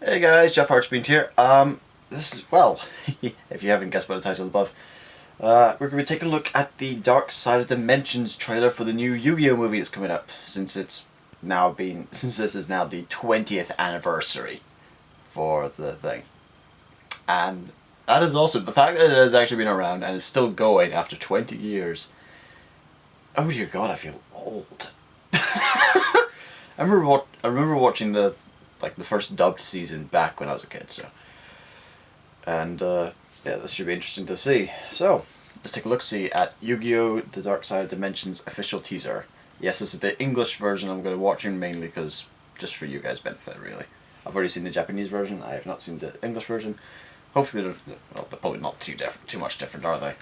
Hey guys, Jeff Archbean here. This is, well, if you haven't guessed by the title above, we're going to be taking a look at the Dark Side of Dimensions trailer for the new Yu-Gi-Oh movie that's coming up, since this is now the 20th anniversary for the thing. And that is awesome. The fact that it has actually been around and is still going after 20 years. Oh dear God, I feel old. I remember watching the first dubbed season back when I was a kid, and yeah, this should be interesting to see. So let's take a look-see at Yu-Gi-Oh! The Dark Side of Dimensions official teaser. Yes, this is the English version I'm going to be watching mainly because just for you guys' benefit, really. I've already seen the Japanese version. I have not seen the English version. Hopefully they're probably not too much different, are they?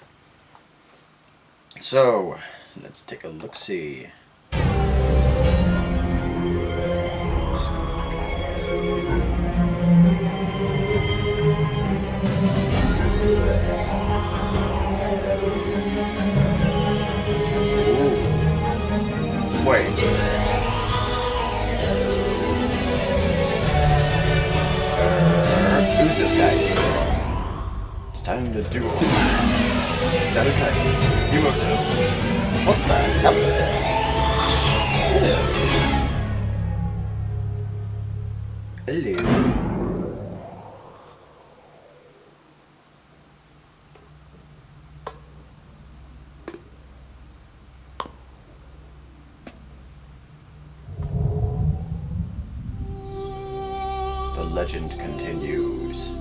So let's take a look-see. Wait. Who's this guy? It's time to duel. Seto, Yumoto. What the hell? Hello. The legend continues.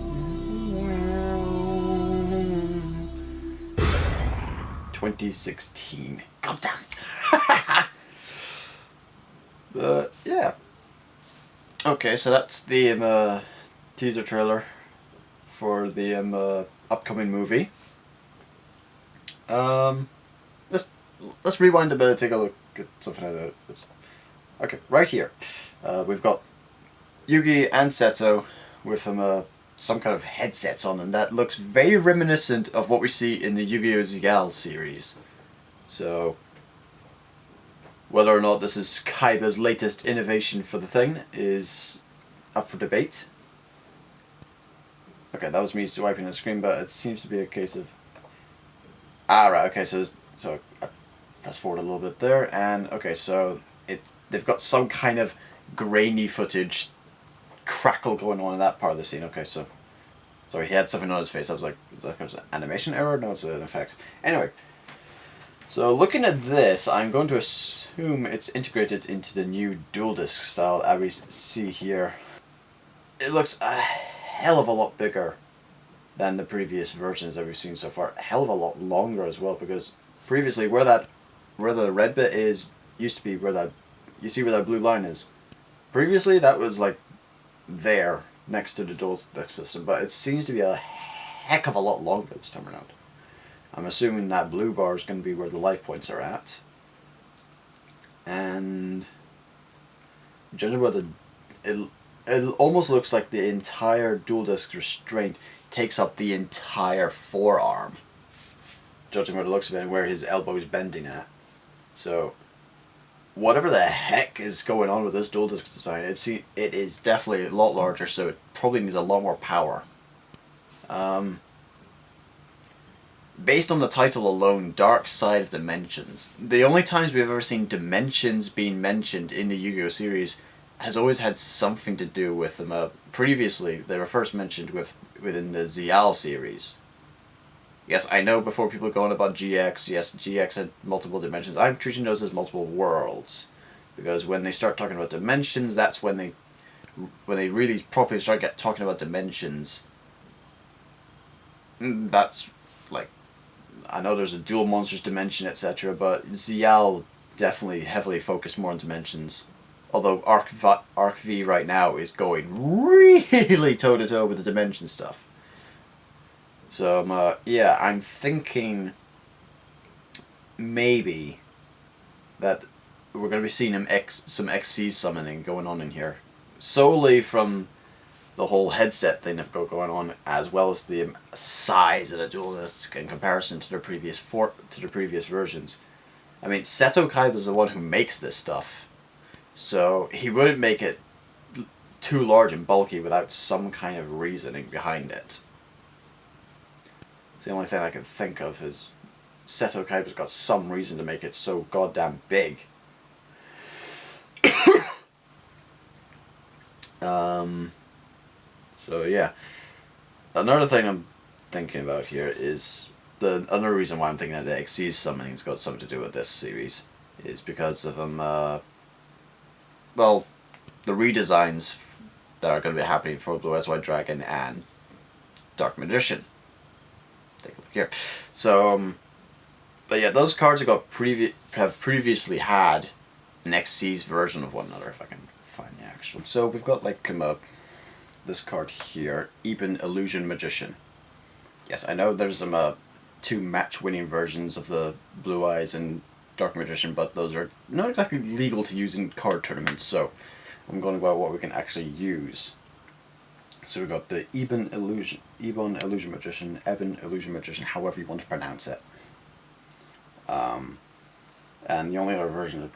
2016. Goddamn. But yeah. Okay, so that's the teaser trailer for the upcoming movie. Let's rewind a bit and take a look at something like this. Okay, right here, we've got Yugi and Seto with some kind of headsets on, and that looks very reminiscent of what we see in the Yu-Gi-Oh! Duel series. So, whether or not this is Kaiba's latest innovation for the thing is up for debate. Okay, that was me wiping the screen, but it seems to be a case of... Ah, right, okay, so I press forward a little bit there, and okay, so they've got some kind of grainy footage crackle going on in that part of the scene. Okay, so sorry, he had something on his face. I was like, is that an animation error? No, it's an effect. Anyway, so looking at this, I'm going to assume it's integrated into the new dual disc style that we see here. It looks a hell of a lot bigger than the previous versions that we've seen so far. A hell of a lot longer as well, because previously where the red bit is used to be where you see where that blue line is. Previously that was like there next to the dual deck system, but it seems to be a heck of a lot longer this time around. I'm assuming that blue bar is going to be where the life points are at, and judging by it almost looks like the entire dual disc restraint takes up the entire forearm, judging by the looks of it and where his elbow is bending at. So whatever the heck is going on with this dual disc design, it is definitely a lot larger, so it probably needs a lot more power. Based on the title alone, Dark Side of Dimensions, the only times we've ever seen dimensions being mentioned in the Yu-Gi-Oh! Series has always had something to do with them. Previously, they were first mentioned within the Duel series. Yes, I know before people go on about GX, yes, GX had multiple dimensions. I'm treating those as multiple worlds. Because when they start talking about dimensions, that's when they really properly start talking about dimensions. That's, like, I know there's a dual monsters dimension, etc., but Duel definitely heavily focused more on dimensions. Although Arc V right now is going really toe-to-toe with the dimension stuff. So, yeah, I'm thinking maybe that we're going to be seeing some XC summoning going on in here. Solely from the whole headset thing they've got going on, as well as the size of the dual disc in comparison to the previous versions. I mean, Seto Kaiba is the one who makes this stuff, so he wouldn't make it too large and bulky without some kind of reasoning behind it. It's the only thing I can think of is Seto Kaiba's got some reason to make it so goddamn big. So yeah. Another thing I'm thinking about here is another reason why I'm thinking that the XC summoning's got something to do with this series is because of well, the redesigns that are going to be happening for Blue Eyes White Dragon and Dark Magician. Take a look here. So, but yeah, those cards have previously had an XC's version of one another, if I can find the actual. So we've got like this card here, Eben Illusion Magician. Yes, I know there's two match-winning versions of the Blue Eyes and Dark Magician, but those are not exactly legal to use in card tournaments, so I'm going to go about what we can actually use. So we've got the Eben Illusion Magician, however you want to pronounce it. And the only other version of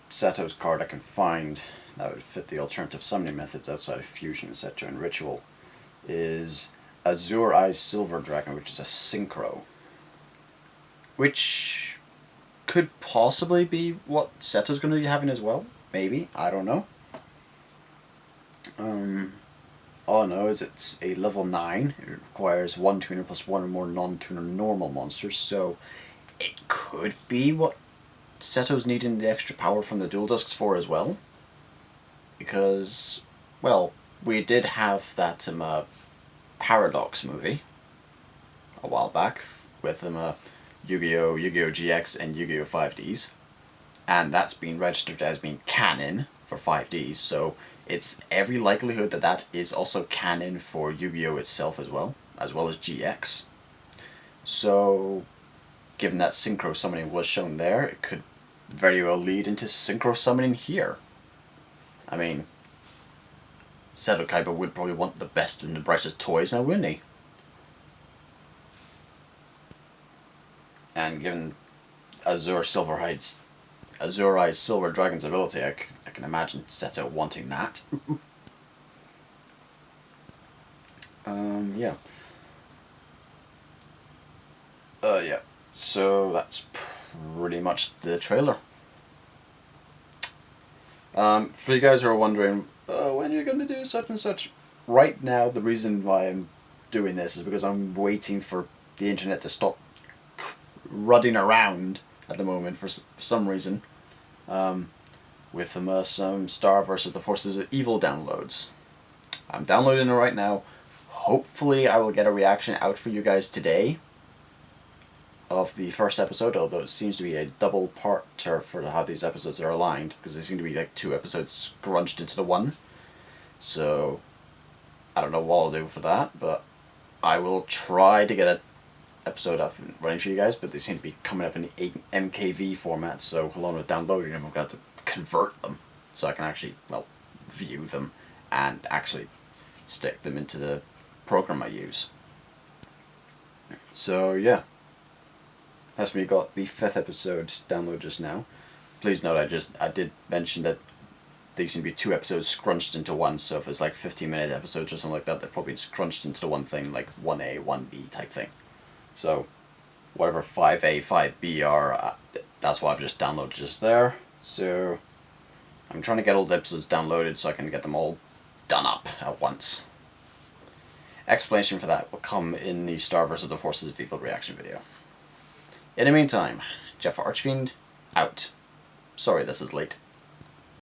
Seto's card I can find that would fit the alternative summoning methods outside of Fusion, etc. and Ritual is Azure Eyes Silver Dragon, which is a synchro. Which could possibly be what Seto's going to be having as well. Maybe. I don't know. All I know is it's a level 9. It requires 1 tuner plus 1 or more non-tuner normal monsters, so it could be what Seto's needing the extra power from the Duel Discs for as well. Because, well, we did have that Paradox movie a while back with Yu-Gi-Oh! Yu-Gi-Oh! GX and Yu-Gi-Oh! 5Ds. And that's been registered as being canon for 5Ds, so it's every likelihood that that is also canon for Yu-Gi-Oh! Itself as well as GX. So, given that Synchro Summoning was shown there, it could very well lead into Synchro Summoning here. I mean, Seto Kaiba would probably want the best and the brightest toys now, wouldn't he? And given Azure Eyes Silver Dragon's ability, I can imagine Seto wanting that. Yeah. Yeah. So that's pretty much the trailer. For you guys who are wondering, when you're going to do such and such, right now the reason why I'm doing this is because I'm waiting for the internet to stop rudding around at the moment for some reason, with some Star vs. the Forces of Evil downloads. I'm downloading it right now. Hopefully I will get a reaction out for you guys today of the first episode, although it seems to be a double parter for how these episodes are aligned, because they seem to be like 2 episodes scrunched into the one. So I don't know what I'll do for that, but I will try to get an episode up and running for you guys, but they seem to be coming up in the MKV format, so along with downloading them, I've got to convert them so I can actually, well, view them and actually stick them into the program I use. So yeah, that's me got the 5th episode download just now. Please note I did mention that these seem to be 2 episodes scrunched into one, so if it's like 15-minute episodes or something like that, they're probably scrunched into the one thing, like 1A, 1B type thing. So whatever 5A, 5B are, that's what I've just downloaded just there. So I'm trying to get all the episodes downloaded so I can get them all done up at once. Explanation for that will come in the Star vs. the Forces of Evil reaction video. In the meantime, Jeff Archfiend, out. Sorry this is late.